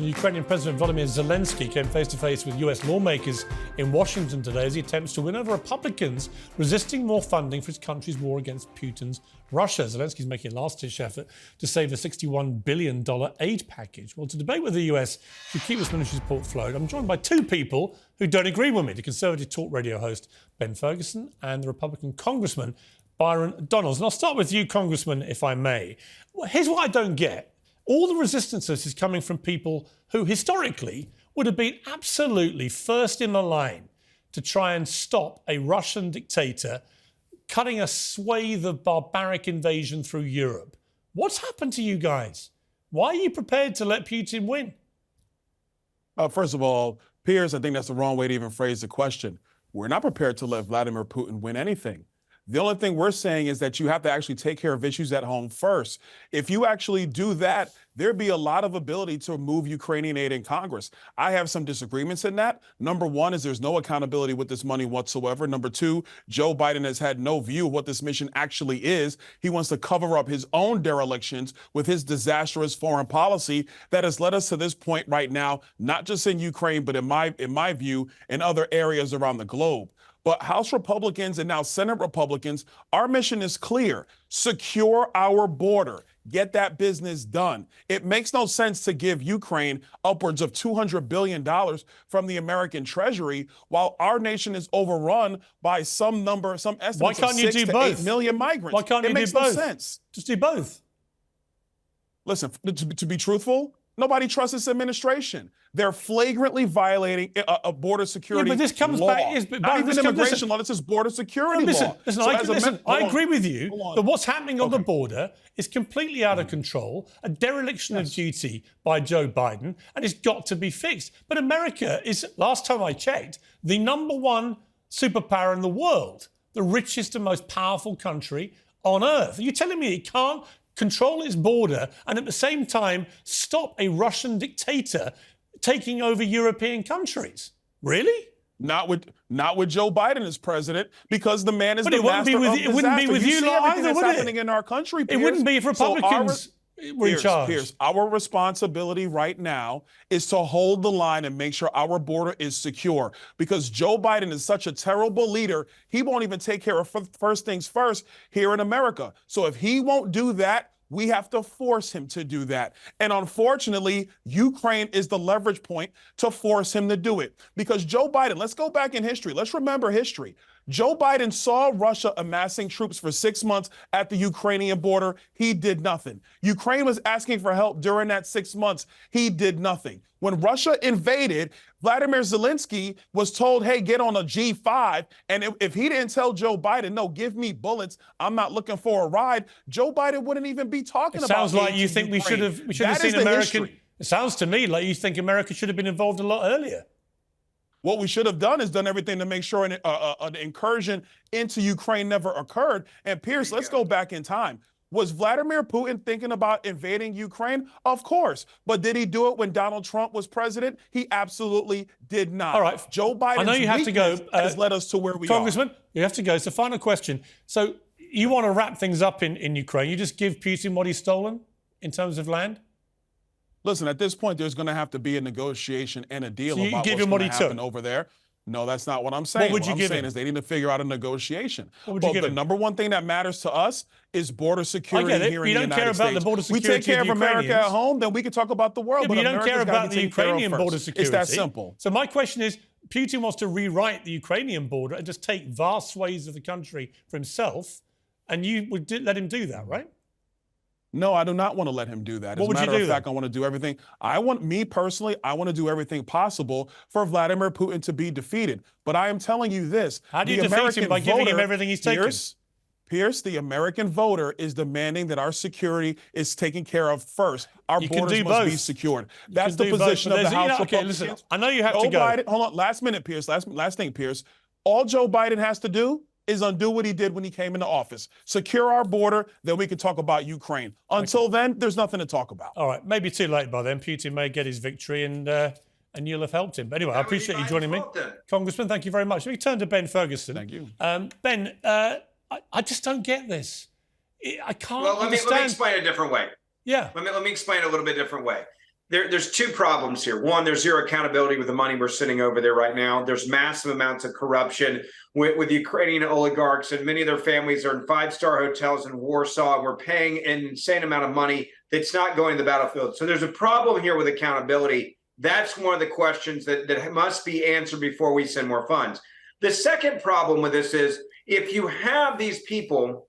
Ukrainian President Volodymyr Zelensky came face-to-face with US lawmakers in Washington today as he attempts to win over Republicans resisting more funding for his country's war against Putin's Russia. Zelensky's making a last-ditch effort to save a $61 billion aid package. Well, to debate with the US to keep this military support flowed, I'm joined by two people who don't agree with me, the Conservative talk radio host Ben Ferguson and the Republican Congressman Byron Donalds. And I'll start with you, Congressman, if I may. Well, here's what I don't get. All the resistance to this is coming from people who historically would have been absolutely first in the line to try and stop a Russian dictator cutting a swathe of barbaric invasion through Europe. What's happened to you guys? Why are you prepared to let Putin win? First of all, Piers, I think that's the wrong way to even phrase the question. We're not prepared to let Vladimir Putin win anything. The only thing we're saying is that you have to actually take care of issues at home first. If you actually do that, there'd be a lot of ability to move Ukrainian aid in Congress. I have some disagreements in that. Number one is there's no accountability with this money whatsoever. Number two, Joe Biden has had no view of what this mission actually is. He wants to cover up his own derelictions with his disastrous foreign policy that has led us to this point right now, not just in Ukraine, but in my view, in other areas around the globe. But House Republicans and now Senate Republicans, our mission is clear. Secure our border. Get that business done. It makes no sense to give Ukraine upwards of $200 billion from the American Treasury while our nation is overrun by some estimates Why can't of you 6 do to both? 8 million migrants. Why can't you do both? It makes no sense. Just do both. Listen, to be truthful, nobody trusts this administration. They're flagrantly violating a border security law. Yeah, but this comes law. back... Not even immigration law, this is border security law. I agree with you that what's happening on the border is completely out of control, a dereliction of duty by Joe Biden, and it's got to be fixed. But America is, last time I checked, the #1 superpower in the world, the richest and most powerful country on earth. Are you telling me it can't control its border and at the same time stop a Russian dictator taking over European countries? Really? Not with Joe Biden as president, because the man is the master of disaster. It wouldn't be with you lot either, would it? Happening in our country, Piers. It wouldn't be if Republicans were in charge. Piers, our responsibility right now is to hold the line and make sure our border is secure, because Joe Biden is such a terrible leader, he won't even take care of first things first here in America. So if he won't do that, we have to force him to do that. And unfortunately, Ukraine is the leverage point to force him to do it. Because Joe Biden, let's go back in history. Let's remember history. Joe Biden saw Russia amassing troops for 6 months at the Ukrainian border. He did nothing. Ukraine was asking for help during that 6 months. He did nothing. When Russia invaded, Vladimir Zelensky was told, hey, get on a G5. And if he didn't tell Joe Biden, no, give me bullets, I'm not looking for a ride, Joe Biden wouldn't even be talking about it. Sounds like you think we should have seen American. It sounds to me like you think America should have been involved a lot earlier. What we should have done is done everything to make sure an incursion into Ukraine never occurred. And Piers, let's go back in time. Was Vladimir Putin thinking about invading Ukraine? Of course. But did he do it when Donald Trump was president? He absolutely did not. All right. Joe Biden's I know you have to go. Has led us to where we Congressman, you have to go. So final question. So you want to wrap things up in Ukraine. You just give Putin what he's stolen in terms of land? Listen, at this point, there's going to have to be a negotiation and a deal so about what's going to happen over there. No, that's not what I'm saying. What would you give him? What I'm saying is they need to figure out a negotiation. What would you give him? The #1 thing that matters to us is border security here in the United States. You don't care about the border security. We take care of America at home, then we can talk about the world. Yeah, but you don't care about the Ukrainian border security. It's that simple. So my question is, Putin wants to rewrite the Ukrainian border and just take vast swathes of the country for himself, and you would let him do that, right? No, I do not want to let him do that. As a matter of fact, I want to do everything. I want to do everything possible for Vladimir Putin to be defeated. But I am telling you this. How do you defeat him? By giving him everything he's taken? Pierce, the American voter is demanding that our security is taken care of first. Our borders must be secured. That's the position of the House Republicans. Listen, I know you have to go. Biden, hold on, last minute, Pierce. Last thing, Pierce. All Joe Biden has to do is undo what he did when he came into office. Secure our border, then we can talk about Ukraine. Until then, there's nothing to talk about. All right, maybe too late by then. Putin may get his victory and you'll have helped him. But anyway, I appreciate you joining me. Congressman, thank you very much. Let me turn to Ben Ferguson. Thank you. Ben, I just don't get this. I can't understand. Let me explain it a different way. Yeah. Let me explain it a little bit different way. There's two problems here. One, there's zero accountability with the money we're sitting over there right now. There's massive amounts of corruption with Ukrainian oligarchs, and many of their families are in five-star hotels in Warsaw, and we're paying an insane amount of money that's not going to the battlefield. So there's a problem here with accountability. That's one of the questions that must be answered before we send more funds. The second problem with this is if you have these people,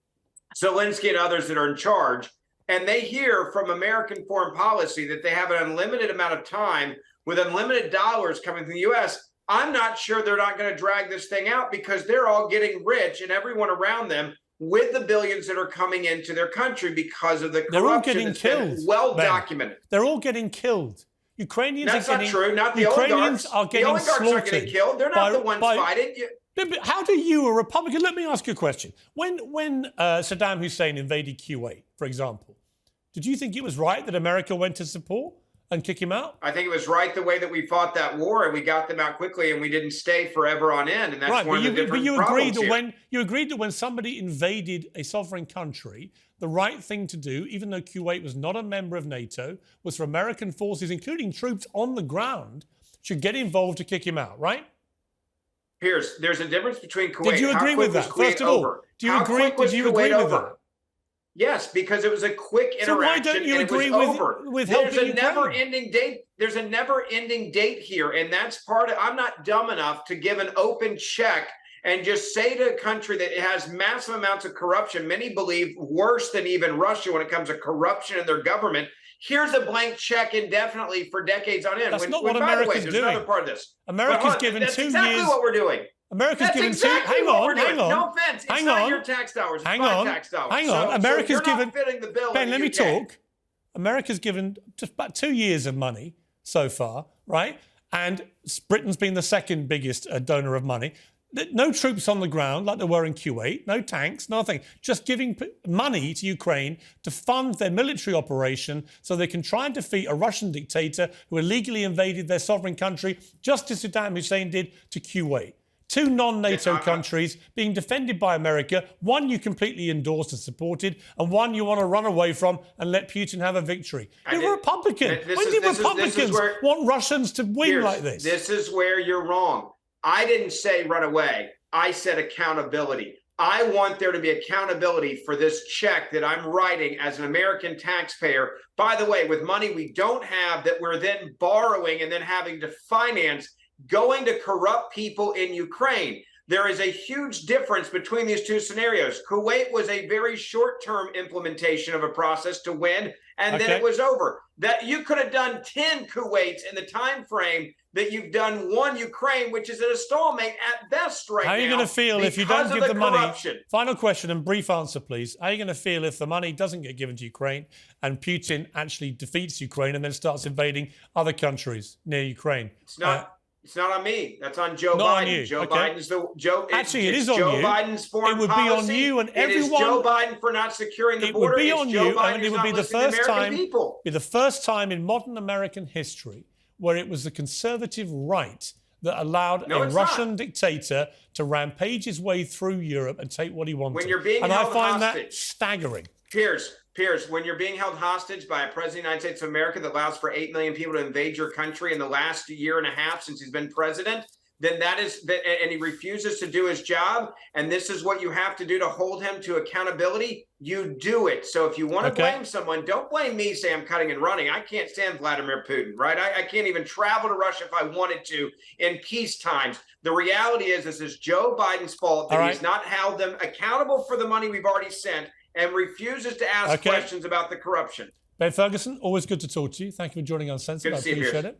Zelensky and others that are in charge, and they hear from American foreign policy that they have an unlimited amount of time with unlimited dollars coming from the U.S., I'm not sure they're not going to drag this thing out because they're all getting rich and everyone around them with the billions that are coming into their country because of the corruption. They're all getting killed. Well documented. They're all getting killed. Ukrainians That's are getting, not true. Not the Ukrainians oligarchs. are getting the oligarchs slaughtered. aren't getting killed. They're not the ones fighting. How do you, a Republican, let me ask you a question. When Saddam Hussein invaded Kuwait, for example, did you think it was right that America went to support and kick him out? I think it was right the way that we fought that war and we got them out quickly and we didn't stay forever on end. And that's right, one of the different problems here. You agreed that when somebody invaded a sovereign country, the right thing to do, even though Kuwait was not a member of NATO, was for American forces, including troops on the ground, should get involved to kick him out, right? Piers, there's a difference between Kuwait. Did you agree with that? First of all, do you agree with that? Yes, because it was a quick interaction. So why don't you agree with helping Ukraine? There's a never-ending date here, and that's part of. I'm not dumb enough to give an open check and just say to a country that has massive amounts of corruption, many believe worse than even Russia when it comes to corruption in their government. Here's a blank check indefinitely for decades on end. That's not what America's doing. There's another part of this. America's given 2 years. That's exactly what we're doing. America's given exactly hang on. No offense. It's not your tax dollars. It's my tax dollars. Hang on. So America's given. Not fitting the bill Ben, let me talk. America's given just about 2 years of money so far, right? And Britain's been the second biggest donor of money. No troops on the ground like there were in Kuwait, no tanks, nothing. Just giving money to Ukraine to fund their military operation so they can try and defeat a Russian dictator who illegally invaded their sovereign country, just as Saddam Hussein did to Kuwait. 2 non-NATO countries being defended by America, one you completely endorsed and supported, and one you want to run away from and let Putin have a victory. You're a Republican. When do Republicans want Russians to win like this? This is where you're wrong. I didn't say run away. I said accountability. I want there to be accountability for this check that I'm writing as an American taxpayer. By the way, with money we don't have that we're then borrowing and then having to finance going to corrupt people in Ukraine. There is a huge difference between these two scenarios. Kuwait was a very short-term implementation of a process to win, and then it was over. That you could have done 10 Kuwaits in the time frame that you've done 1 Ukraine, which is at a stalemate at best right now. How are you going to feel if you don't give the money? Corruption. Final question and brief answer, please. How are you going to feel if the money doesn't get given to Ukraine and Putin actually defeats Ukraine and then starts invading other countries near Ukraine? It's not on me. That's on Joe Not Biden. on you. Joe Okay. Biden's the Joe. Actually, it is on Joe you. Biden's foreign It would policy. be on you and everyone. It is Joe Biden for not securing the border. It would be on you, and it would be the first time. People. Be the first time in modern American history where it was the conservative right that allowed a Russian dictator to rampage his way through Europe and take what he wanted. When you're being and held I find hostage. that staggering. Piers, when you're being held hostage by a president of the United States of America that allows for 8 million people to invade your country in the last year and a half since he's been president, then and he refuses to do his job, and this is what you have to do to hold him to accountability, you do it. So if you want to blame someone, don't blame me, say I'm cutting and running. I can't stand Vladimir Putin, right? I can't even travel to Russia if I wanted to in peace times. The reality is this is Joe Biden's fault that he's not held them accountable for the money we've already sent and refuses to ask questions about the corruption. Ben Ferguson, always good to talk to you. Thank you for joining Uncensored. I appreciate it.